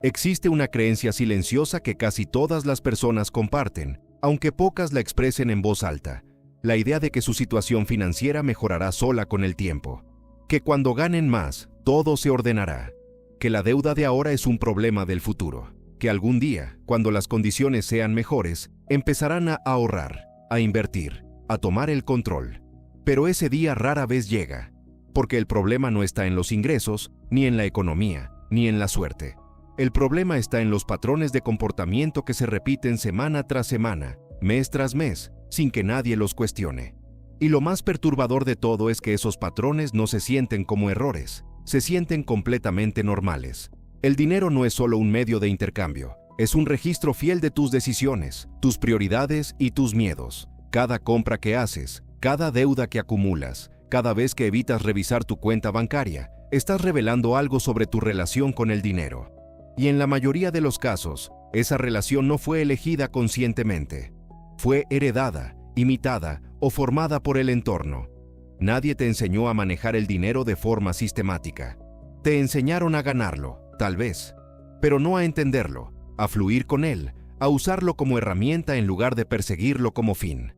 Existe una creencia silenciosa que casi todas las personas comparten, aunque pocas la expresen en voz alta: la idea de que su situación financiera mejorará sola con el tiempo, que cuando ganen más, todo se ordenará, que la deuda de ahora es un problema del futuro, que algún día, cuando las condiciones sean mejores, empezarán a ahorrar, a invertir, a tomar el control. Pero ese día rara vez llega, porque el problema no está en los ingresos, ni en la economía, ni en la suerte. El problema está en los patrones de comportamiento que se repiten semana tras semana, mes tras mes, sin que nadie los cuestione. Y lo más perturbador de todo es que esos patrones no se sienten como errores, se sienten completamente normales. El dinero no es solo un medio de intercambio, es un registro fiel de tus decisiones, tus prioridades y tus miedos. Cada compra que haces, cada deuda que acumulas, cada vez que evitas revisar tu cuenta bancaria, estás revelando algo sobre tu relación con el dinero. Y en la mayoría de los casos, esa relación no fue elegida conscientemente. Fue heredada, imitada o formada por el entorno. Nadie te enseñó a manejar el dinero de forma sistemática. Te enseñaron a ganarlo, tal vez, pero no a entenderlo, a fluir con él, a usarlo como herramienta en lugar de perseguirlo como fin.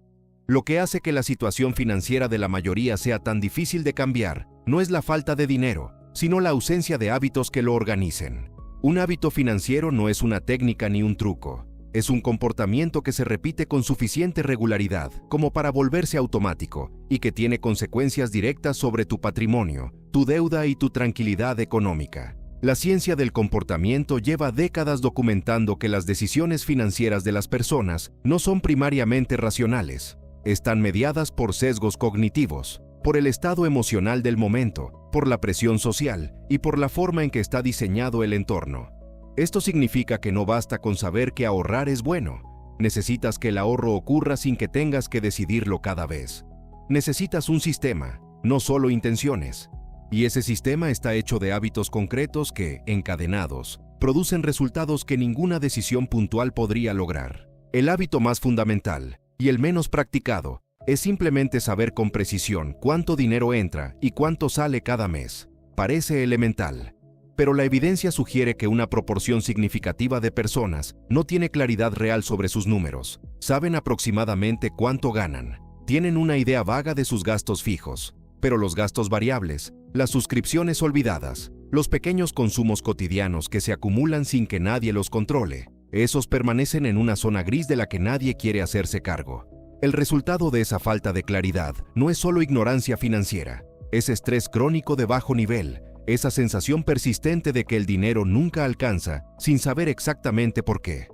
Lo que hace que la situación financiera de la mayoría sea tan difícil de cambiar no es la falta de dinero, sino la ausencia de hábitos que lo organicen. Un hábito financiero no es una técnica ni un truco. Es un comportamiento que se repite con suficiente regularidad como para volverse automático y que tiene consecuencias directas sobre tu patrimonio, tu deuda y tu tranquilidad económica. La ciencia del comportamiento lleva décadas documentando que las decisiones financieras de las personas no son primariamente racionales. Están mediadas por sesgos cognitivos, por el estado emocional del momento, por la presión social y por la forma en que está diseñado el entorno. Esto significa que no basta con saber que ahorrar es bueno. Necesitas que el ahorro ocurra sin que tengas que decidirlo cada vez. Necesitas un sistema, no solo intenciones. Y ese sistema está hecho de hábitos concretos que, encadenados, producen resultados que ninguna decisión puntual podría lograr. El hábito más fundamental, y el menos practicado, es simplemente saber con precisión cuánto dinero entra y cuánto sale cada mes. Parece elemental, pero la evidencia sugiere que una proporción significativa de personas no tiene claridad real sobre sus números. Saben aproximadamente cuánto ganan, tienen una idea vaga de sus gastos fijos, pero los gastos variables, las suscripciones olvidadas, los pequeños consumos cotidianos que se acumulan sin que nadie los controle, esos permanecen en una zona gris de la que nadie quiere hacerse cargo. El resultado de esa falta de claridad no es solo ignorancia financiera, es estrés crónico de bajo nivel, esa sensación persistente de que el dinero nunca alcanza sin saber exactamente por qué.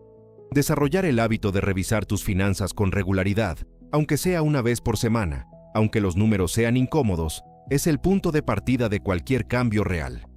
Desarrollar el hábito de revisar tus finanzas con regularidad, aunque sea una vez por semana, aunque los números sean incómodos, es el punto de partida de cualquier cambio real.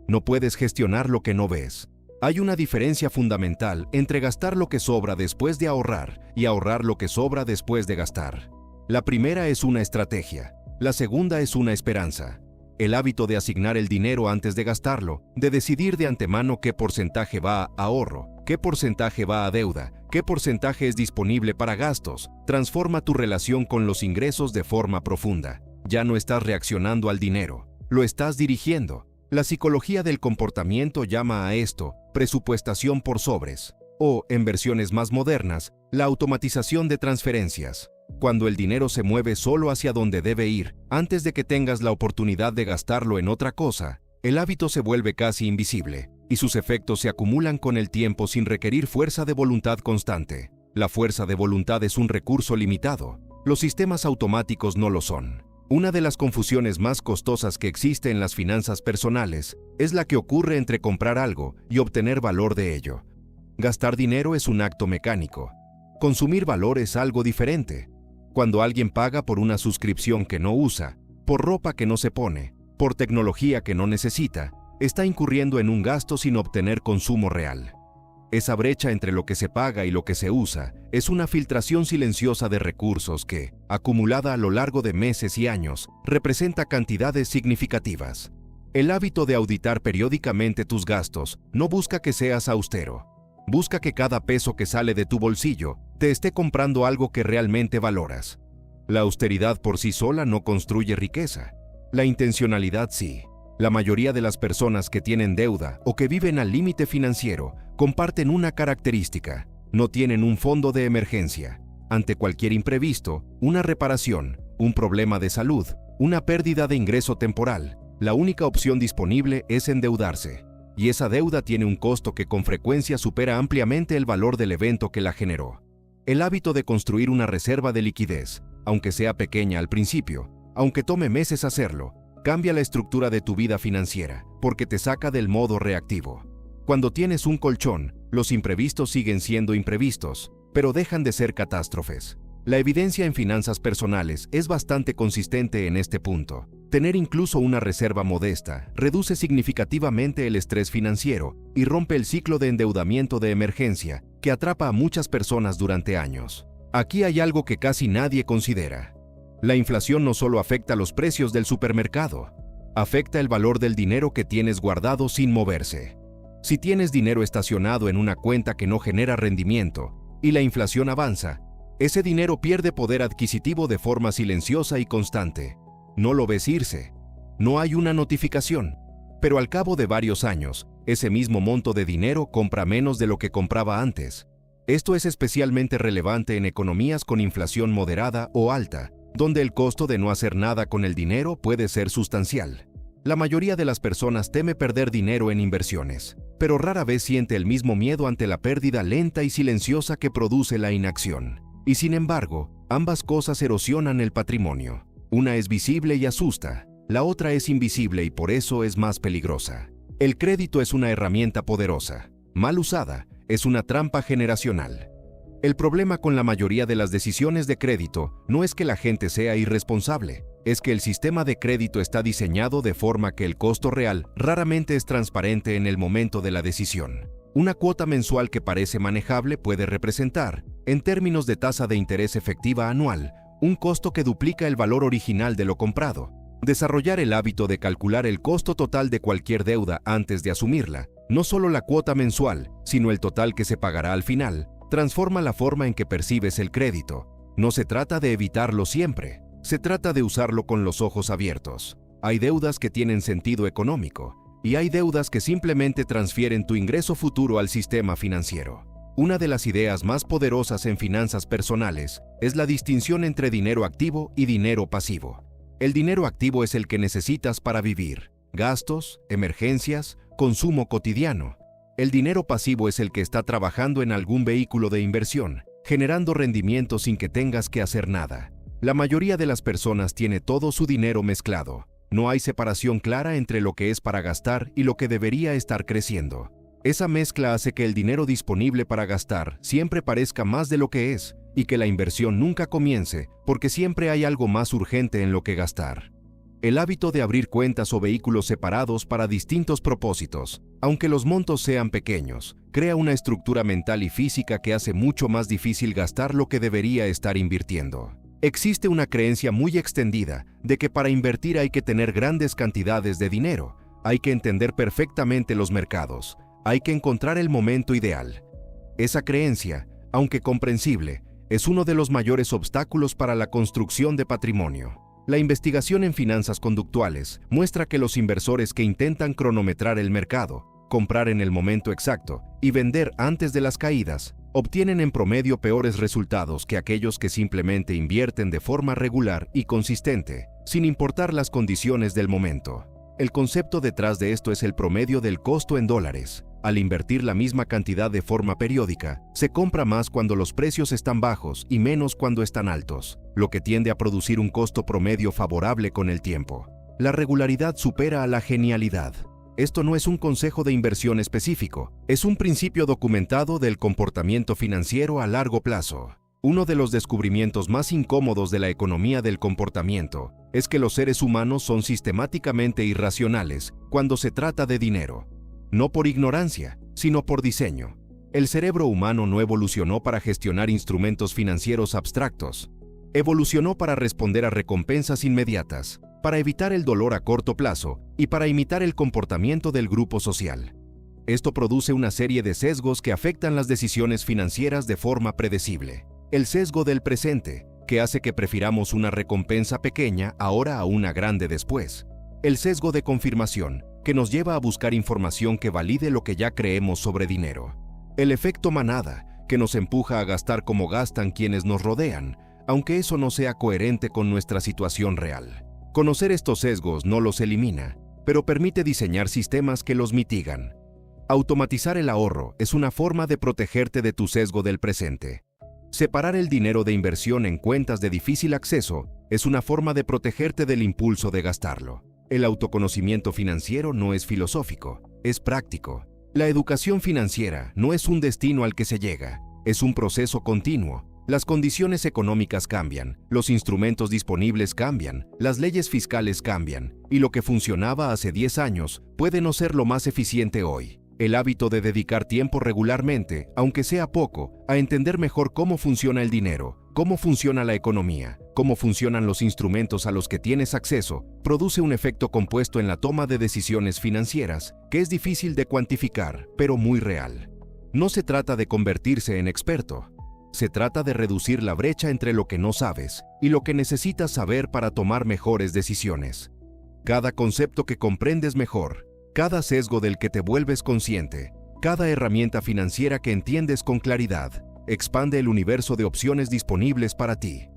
No puedes gestionar lo que no ves. Hay una diferencia fundamental entre gastar lo que sobra después de ahorrar y ahorrar lo que sobra después de gastar. La primera es una estrategia, la segunda es una esperanza. El hábito de asignar el dinero antes de gastarlo, de decidir de antemano qué porcentaje va a ahorro, qué porcentaje va a deuda, qué porcentaje es disponible para gastos, transforma tu relación con los ingresos de forma profunda. Ya no estás reaccionando al dinero, lo estás dirigiendo. La psicología del comportamiento llama a esto presupuestación por sobres, o, en versiones más modernas, la automatización de transferencias. Cuando el dinero se mueve solo hacia donde debe ir, antes de que tengas la oportunidad de gastarlo en otra cosa, el hábito se vuelve casi invisible, y sus efectos se acumulan con el tiempo sin requerir fuerza de voluntad constante. La fuerza de voluntad es un recurso limitado. Los sistemas automáticos no lo son. Una de las confusiones más costosas que existe en las finanzas personales es la que ocurre entre comprar algo y obtener valor de ello. Gastar dinero es un acto mecánico. Consumir valor es algo diferente. Cuando alguien paga por una suscripción que no usa, por ropa que no se pone, por tecnología que no necesita, está incurriendo en un gasto sin obtener consumo real. Esa brecha entre lo que se paga y lo que se usa es una filtración silenciosa de recursos que, acumulada a lo largo de meses y años, representa cantidades significativas. El hábito de auditar periódicamente tus gastos no busca que seas austero. Busca que cada peso que sale de tu bolsillo te esté comprando algo que realmente valoras. La austeridad por sí sola no construye riqueza. La intencionalidad sí. La mayoría de las personas que tienen deuda o que viven al límite financiero comparten una característica: no tienen un fondo de emergencia. Ante cualquier imprevisto, una reparación, un problema de salud, una pérdida de ingreso temporal, la única opción disponible es endeudarse. Y esa deuda tiene un costo que con frecuencia supera ampliamente el valor del evento que la generó. El hábito de construir una reserva de liquidez, aunque sea pequeña al principio, aunque tome meses hacerlo, cambia la estructura de tu vida financiera, porque te saca del modo reactivo. Cuando tienes un colchón, los imprevistos siguen siendo imprevistos, pero dejan de ser catástrofes. La evidencia en finanzas personales es bastante consistente en este punto. Tener incluso una reserva modesta reduce significativamente el estrés financiero y rompe el ciclo de endeudamiento de emergencia que atrapa a muchas personas durante años. Aquí hay algo que casi nadie considera. La inflación no solo afecta los precios del supermercado, afecta el valor del dinero que tienes guardado sin moverse. Si tienes dinero estacionado en una cuenta que no genera rendimiento y la inflación avanza, ese dinero pierde poder adquisitivo de forma silenciosa y constante. No lo ves irse, no hay una notificación, pero al cabo de varios años, ese mismo monto de dinero compra menos de lo que compraba antes. Esto es especialmente relevante en economías con inflación moderada o alta, donde el costo de no hacer nada con el dinero puede ser sustancial. La mayoría de las personas teme perder dinero en inversiones, pero rara vez siente el mismo miedo ante la pérdida lenta y silenciosa que produce la inacción. Y sin embargo, ambas cosas erosionan el patrimonio. Una es visible y asusta, la otra es invisible y por eso es más peligrosa. El crédito es una herramienta poderosa. Mal usada, es una trampa generacional. El problema con la mayoría de las decisiones de crédito no es que la gente sea irresponsable, es que el sistema de crédito está diseñado de forma que el costo real raramente es transparente en el momento de la decisión. Una cuota mensual que parece manejable puede representar, en términos de tasa de interés efectiva anual, un costo que duplica el valor original de lo comprado. Desarrollar el hábito de calcular el costo total de cualquier deuda antes de asumirla, no solo la cuota mensual, sino el total que se pagará al final, transforma la forma en que percibes el crédito. No se trata de evitarlo siempre, se trata de usarlo con los ojos abiertos. Hay deudas que tienen sentido económico, y hay deudas que simplemente transfieren tu ingreso futuro al sistema financiero. Una de las ideas más poderosas en finanzas personales es la distinción entre dinero activo y dinero pasivo. El dinero activo es el que necesitas para vivir, gastos, emergencias, consumo cotidiano. El dinero pasivo es el que está trabajando en algún vehículo de inversión, generando rendimiento sin que tengas que hacer nada. La mayoría de las personas tiene todo su dinero mezclado. No hay separación clara entre lo que es para gastar y lo que debería estar creciendo. Esa mezcla hace que el dinero disponible para gastar siempre parezca más de lo que es, y que la inversión nunca comience, porque siempre hay algo más urgente en lo que gastar. El hábito de abrir cuentas o vehículos separados para distintos propósitos, aunque los montos sean pequeños, crea una estructura mental y física que hace mucho más difícil gastar lo que debería estar invirtiendo. Existe una creencia muy extendida de que para invertir hay que tener grandes cantidades de dinero, hay que entender perfectamente los mercados, hay que encontrar el momento ideal. Esa creencia, aunque comprensible, es uno de los mayores obstáculos para la construcción de patrimonio. La investigación en finanzas conductuales muestra que los inversores que intentan cronometrar el mercado, comprar en el momento exacto y vender antes de las caídas, obtienen en promedio peores resultados que aquellos que simplemente invierten de forma regular y consistente, sin importar las condiciones del momento. El concepto detrás de esto es el promedio del costo en dólares. Al invertir la misma cantidad de forma periódica, se compra más cuando los precios están bajos y menos cuando están altos, lo que tiende a producir un costo promedio favorable con el tiempo. La regularidad supera a la genialidad. Esto no es un consejo de inversión específico, es un principio documentado del comportamiento financiero a largo plazo. Uno de los descubrimientos más incómodos de la economía del comportamiento es que los seres humanos son sistemáticamente irracionales cuando se trata de dinero. No por ignorancia, sino por diseño. El cerebro humano no evolucionó para gestionar instrumentos financieros abstractos. Evolucionó para responder a recompensas inmediatas, para evitar el dolor a corto plazo y para imitar el comportamiento del grupo social. Esto produce una serie de sesgos que afectan las decisiones financieras de forma predecible. El sesgo del presente, que hace que prefiramos una recompensa pequeña ahora a una grande después. El sesgo de confirmación, que nos lleva a buscar información que valide lo que ya creemos sobre dinero. El efecto manada, que nos empuja a gastar como gastan quienes nos rodean, aunque eso no sea coherente con nuestra situación real. Conocer estos sesgos no los elimina, pero permite diseñar sistemas que los mitigan. Automatizar el ahorro es una forma de protegerte de tu sesgo del presente. Separar el dinero de inversión en cuentas de difícil acceso es una forma de protegerte del impulso de gastarlo. El autoconocimiento financiero no es filosófico, es práctico. La educación financiera no es un destino al que se llega, es un proceso continuo. Las condiciones económicas cambian, los instrumentos disponibles cambian, las leyes fiscales cambian, y lo que funcionaba hace 10 años puede no ser lo más eficiente hoy. El hábito de dedicar tiempo regularmente, aunque sea poco, a entender mejor cómo funciona el dinero, cómo funciona la economía, cómo funcionan los instrumentos a los que tienes acceso, produce un efecto compuesto en la toma de decisiones financieras que es difícil de cuantificar, pero muy real. No se trata de convertirse en experto. Se trata de reducir la brecha entre lo que no sabes y lo que necesitas saber para tomar mejores decisiones. Cada concepto que comprendes mejor, cada sesgo del que te vuelves consciente, cada herramienta financiera que entiendes con claridad, expande el universo de opciones disponibles para ti.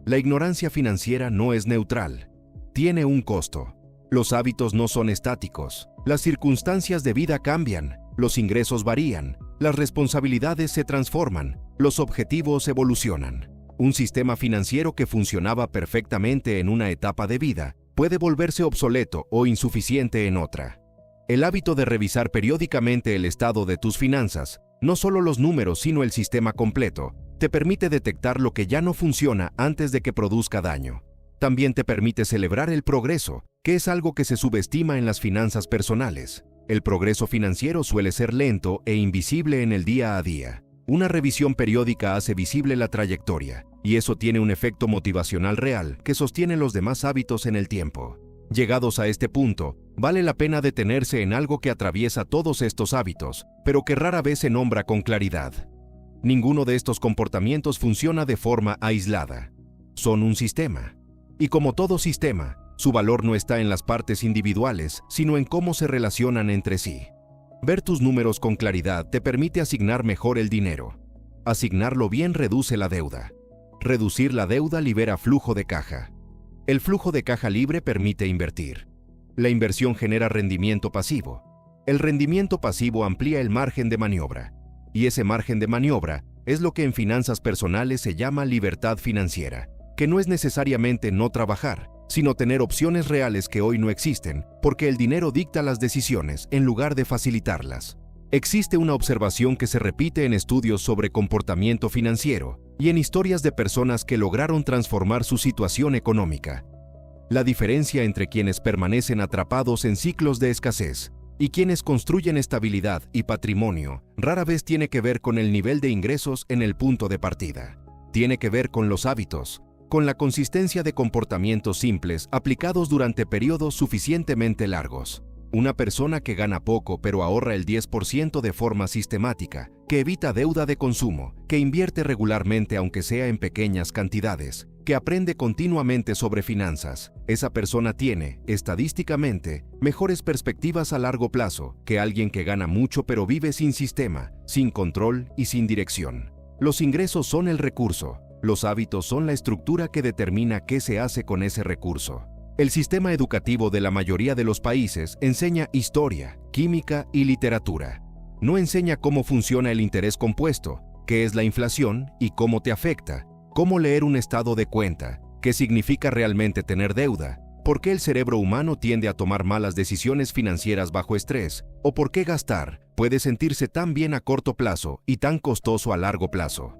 La ignorancia financiera no es neutral. Tiene un costo. Los hábitos no son estáticos. Las circunstancias de vida cambian, los ingresos varían, las responsabilidades se transforman, los objetivos evolucionan. Un sistema financiero que funcionaba perfectamente en una etapa de vida puede volverse obsoleto o insuficiente en otra. El hábito de revisar periódicamente el estado de tus finanzas, no solo los números sino el sistema completo, te permite detectar lo que ya no funciona antes de que produzca daño. También te permite celebrar el progreso, que es algo que se subestima en las finanzas personales. El progreso financiero suele ser lento e invisible en el día a día. Una revisión periódica hace visible la trayectoria, y eso tiene un efecto motivacional real que sostiene los demás hábitos en el tiempo. Llegados a este punto, vale la pena detenerse en algo que atraviesa todos estos hábitos, pero que rara vez se nombra con claridad. Ninguno de estos comportamientos funciona de forma aislada. Son un sistema. Y como todo sistema, su valor no está en las partes individuales, sino en cómo se relacionan entre sí. Ver tus números con claridad te permite asignar mejor el dinero. Asignarlo bien reduce la deuda. Reducir la deuda libera flujo de caja. El flujo de caja libre permite invertir. La inversión genera rendimiento pasivo. El rendimiento pasivo amplía el margen de maniobra. Y ese margen de maniobra es lo que en finanzas personales se llama libertad financiera, que no es necesariamente no trabajar, sino tener opciones reales que hoy no existen, porque el dinero dicta las decisiones en lugar de facilitarlas. Existe una observación que se repite en estudios sobre comportamiento financiero y en historias de personas que lograron transformar su situación económica. La diferencia entre quienes permanecen atrapados en ciclos de escasez y quienes construyen estabilidad y patrimonio rara vez tiene que ver con el nivel de ingresos en el punto de partida. Tiene que ver con los hábitos, con la consistencia de comportamientos simples aplicados durante periodos suficientemente largos. Una persona que gana poco pero ahorra el 10% de forma sistemática, que evita deuda de consumo, que invierte regularmente aunque sea en pequeñas cantidades, que aprende continuamente sobre finanzas, esa persona tiene, estadísticamente, mejores perspectivas a largo plazo que alguien que gana mucho pero vive sin sistema, sin control y sin dirección. Los ingresos son el recurso, los hábitos son la estructura que determina qué se hace con ese recurso. El sistema educativo de la mayoría de los países enseña historia, química y literatura. No enseña cómo funciona el interés compuesto, qué es la inflación y cómo te afecta, cómo leer un estado de cuenta, qué significa realmente tener deuda, por qué el cerebro humano tiende a tomar malas decisiones financieras bajo estrés, o por qué gastar puede sentirse tan bien a corto plazo y tan costoso a largo plazo.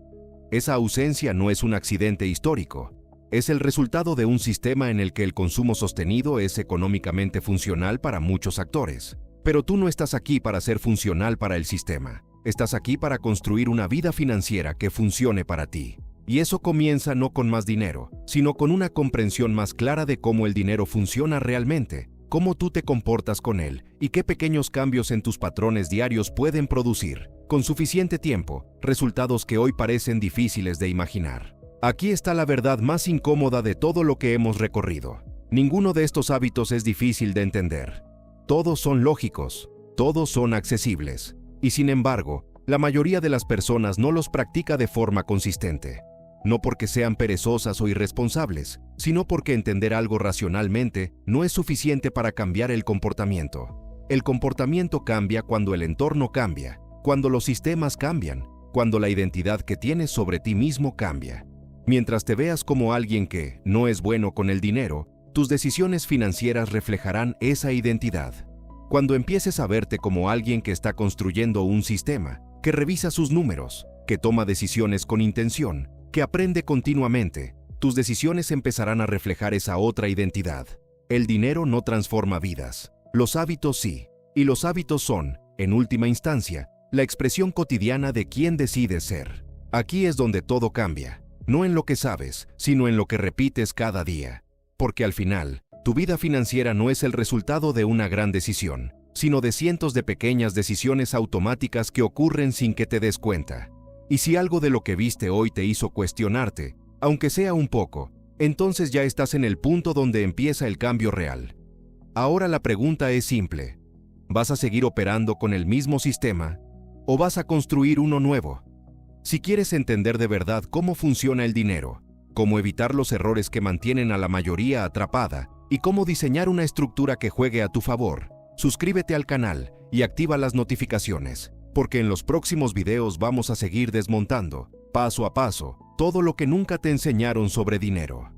Esa ausencia no es un accidente histórico. Es el resultado de un sistema en el que el consumo sostenido es económicamente funcional para muchos actores. Pero tú no estás aquí para ser funcional para el sistema. Estás aquí para construir una vida financiera que funcione para ti. Y eso comienza no con más dinero, sino con una comprensión más clara de cómo el dinero funciona realmente, cómo tú te comportas con él y qué pequeños cambios en tus patrones diarios pueden producir, con suficiente tiempo, resultados que hoy parecen difíciles de imaginar. Aquí está la verdad más incómoda de todo lo que hemos recorrido. Ninguno de estos hábitos es difícil de entender. Todos son lógicos, todos son accesibles, y sin embargo, la mayoría de las personas no los practica de forma consistente. No porque sean perezosas o irresponsables, sino porque entender algo racionalmente no es suficiente para cambiar el comportamiento. El comportamiento cambia cuando el entorno cambia, cuando los sistemas cambian, cuando la identidad que tienes sobre ti mismo cambia. Mientras te veas como alguien que no es bueno con el dinero, tus decisiones financieras reflejarán esa identidad. Cuando empieces a verte como alguien que está construyendo un sistema, que revisa sus números, que toma decisiones con intención, que aprende continuamente, tus decisiones empezarán a reflejar esa otra identidad. El dinero no transforma vidas, los hábitos sí, y los hábitos son, en última instancia, la expresión cotidiana de quién decides ser. Aquí es donde todo cambia, no en lo que sabes, sino en lo que repites cada día. Porque al final, tu vida financiera no es el resultado de una gran decisión, sino de cientos de pequeñas decisiones automáticas que ocurren sin que te des cuenta. Y si algo de lo que viste hoy te hizo cuestionarte, aunque sea un poco, entonces ya estás en el punto donde empieza el cambio real. Ahora la pregunta es simple: ¿vas a seguir operando con el mismo sistema o vas a construir uno nuevo? Si quieres entender de verdad cómo funciona el dinero, cómo evitar los errores que mantienen a la mayoría atrapada y cómo diseñar una estructura que juegue a tu favor, suscríbete al canal y activa las notificaciones, porque en los próximos videos vamos a seguir desmontando, paso a paso, todo lo que nunca te enseñaron sobre dinero.